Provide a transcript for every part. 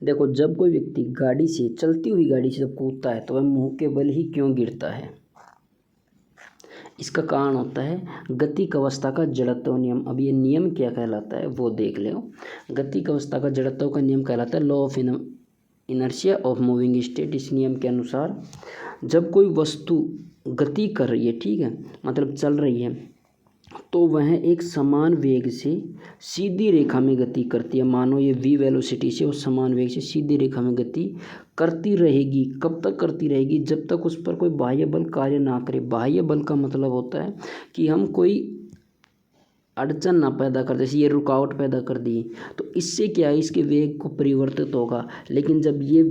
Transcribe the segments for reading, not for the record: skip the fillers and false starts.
देखो, जब कोई व्यक्ति गाड़ी से चलती हुई गाड़ी से जब कूदता है तो वह मुंह के बल ही क्यों गिरता है? इसका कारण होता है गतिक अवस्था का जड़त्व नियम। अब ये नियम क्या कहलाता है वो देख लो। गतिक अवस्था का जड़त्व का नियम कहलाता है law of inertia of moving state. इस नियम के अनुसार जब कोई वस्तु गति कर रही है, ठीक है, मतलब चल रही है, तो वह एक समान वेग से सीधी रेखा में गति करती है। मानो ये v वेलोसिटी से वो समान वेग से सीधी रेखा में गति करती रहेगी। कब तक करती रहेगी? जब तक उस पर कोई बाह्य बल कार्य ना करे। बाह्य बल का मतलब होता है कि हम कोई अड़चन ना पैदा कर, जैसे ये रुकावट पैदा कर दी तो इससे क्या है, इसके वेग को परिवर्तित होगा। लेकिन जब ये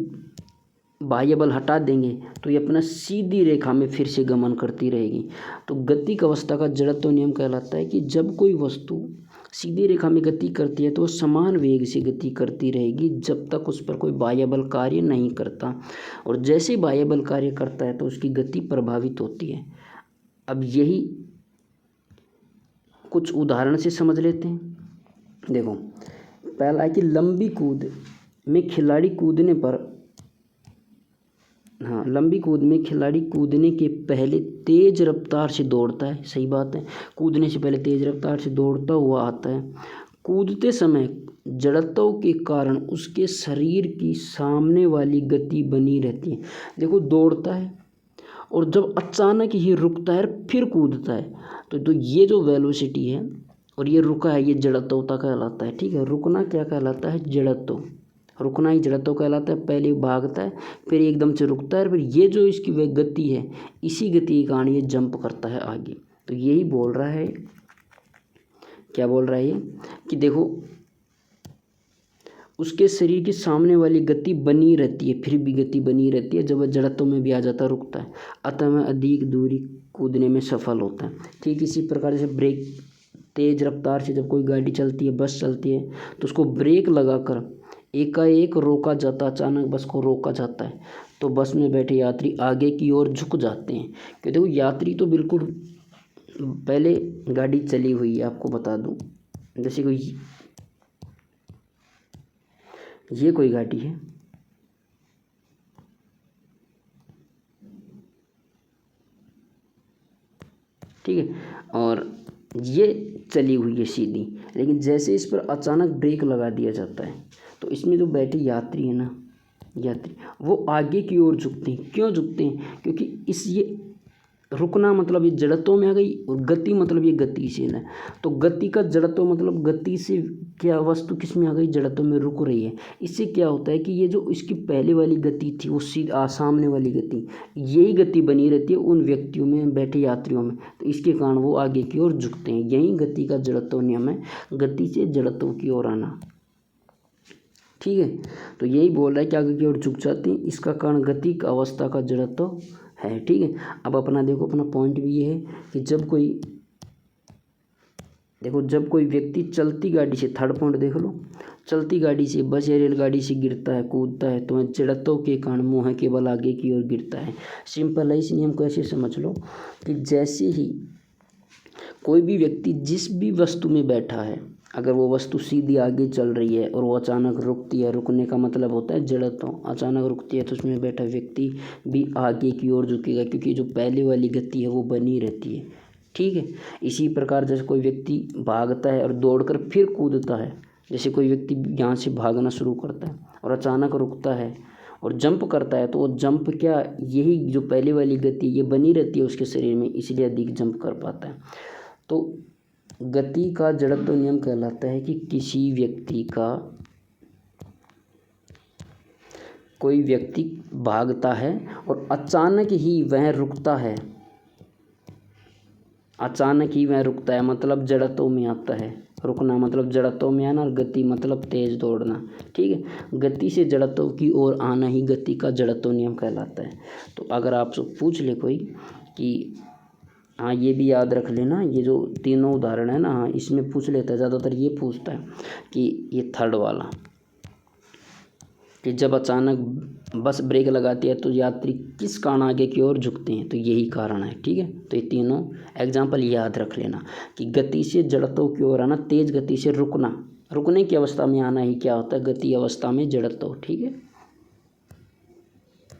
बाह्य बल हटा देंगे तो ये अपना सीधी रेखा में फिर से गमन करती रहेगी। तो गतिक अवस्था का जड़त्व नियम कहलाता है कि जब कोई वस्तु सीधी रेखा में गति करती है तो वो समान वेग से गति करती रहेगी जब तक उस पर कोई बाह्य बल कार्य नहीं करता। और जैसे बाह्य बल कार्य करता है तो उसकी गति प्रभावित होती है। अब यही कुछ उदाहरण से समझ लेते हैं। देखो, पहला है कि लंबी कूद में खिलाड़ी कूदने पर, हाँ, लंबी कूद में खिलाड़ी कूदने के पहले तेज रफ्तार से दौड़ता है। सही बात है, कूदने से पहले तेज रफ्तार से दौड़ता हुआ आता है। कूदते समय जड़त्व के कारण उसके शरीर की सामने वाली गति बनी रहती है। देखो, दौड़ता है और जब अचानक ही रुकता है फिर कूदता है तो ये जो वेलोसिटी है और ये रुका है, ये जड़त्वता कहलाता है। ठीक है, रुकना क्या कहलाता है? जड़त्व। रुकना ही जड़त्व कहलाता है। पहले भागता है फिर एकदम से रुकता है, फिर ये जो इसकी वह गति है, इसी गति के कारण ये जंप करता है आगे। तो यही बोल रहा है, क्या बोल रहा है ये, कि देखो उसके शरीर की सामने वाली गति बनी रहती है, फिर भी गति बनी रहती है। जब वह जड़त्व में भी आ जाता है, रुकता है, अतः वह अधिक दूरी कूदने में सफल होता है। ठीक इसी प्रकार से ब्रेक, तेज रफ्तार से जब कोई गाड़ी चलती है, बस चलती है, तो उसको ब्रेक लगाकर एकाएक रोका जाता, अचानक बस को रोका जाता है तो बस में बैठे यात्री आगे की ओर झुक जाते हैं। क्योंकि देखो, यात्री तो बिल्कुल पहले गाड़ी चली हुई है, आपको बता दूं, जैसे कोई ये कोई गाड़ी है, ठीक है, और ये चली हुई है सीधी, लेकिन जैसे इस पर अचानक ब्रेक लगा दिया जाता है तो इसमें जो बैठे यात्री है ना, यात्री वो आगे की ओर झुकते हैं। क्यों झुकते हैं? क्योंकि इस ये रुकना मतलब ये जड़त्व में आ गई और गति मतलब ये गतिशील है। तो गति का जड़त्व मतलब गति से क्या वस्तु किस में आ गई? जड़त्व में रुक रही है। इससे क्या होता है कि ये जो इसकी पहले वाली गति थी वो सीधा सामने वाली गति, यही गति बनी रहती है उन व्यक्तियों में, बैठे यात्रियों में, तो इसके कारण वो आगे की ओर झुकते हैं। यही गति का जड़त्व नियम है, गति से जड़त्व की ओर आना। ठीक है, तो यही बोल रहा है कि आगे की ओर झुक जाती है, इसका कारण गतिक अवस्था का जड़त्व है। ठीक है, अब अपना देखो, अपना पॉइंट भी ये है कि जब कोई, देखो जब कोई व्यक्ति चलती गाड़ी से, थर्ड पॉइंट देख लो, चलती गाड़ी से, बस या रेलगाड़ी से गिरता है, कूदता है तो वह जड़त्व के कारण मुँह केवल आगे की ओर गिरता है। सिंपल है, इस नियम को ऐसे समझ लो कि जैसे ही कोई भी व्यक्ति जिस भी वस्तु में बैठा है, अगर वो वस्तु सीधी आगे चल रही है और वो अचानक रुकती है, रुकने का मतलब होता है जड़त्व, अचानक रुकती है तो उसमें बैठा व्यक्ति भी आगे की ओर झुकेगा, क्योंकि जो पहले वाली गति है वो बनी रहती है। ठीक है, इसी प्रकार जैसे कोई व्यक्ति भागता है और दौड़कर फिर कूदता है, जैसे कोई व्यक्ति यहाँ से भागना शुरू करता है और अचानक रुकता है और जंप करता है, तो वो जंप क्या, यही जो पहले वाली गति ये बनी रहती है उसके शरीर में, इसलिए अधिक जंप कर पाता है। तो गति का जड़त्व नियम कहलाता है कि किसी व्यक्ति का, कोई व्यक्ति भागता है और अचानक ही वह रुकता है, अचानक ही वह रुकता है मतलब जड़त्व में आता है। रुकना मतलब जड़त्व में आना और गति मतलब तेज दौड़ना। ठीक है, गति से जड़त्व की ओर आना ही गति का जड़त्व नियम कहलाता है। तो अगर आपसे पूछ ले कोई कि हाँ, ये भी याद रख लेना, ये जो तीनों उदाहरण है ना, हाँ इसमें पूछ लेता है, ज़्यादातर ये पूछता है कि ये थर्ड वाला, कि जब अचानक बस ब्रेक लगाती है तो यात्री किस कारण आगे की ओर झुकते हैं, तो यही कारण है। ठीक है, तो ये तीनों एग्जाम्पल याद रख लेना कि गति से जड़त्व की ओर आना, तेज गति से रुकना, रुकने की अवस्था में आना ही क्या होता है, गति अवस्था में जड़त्व। ठीक है।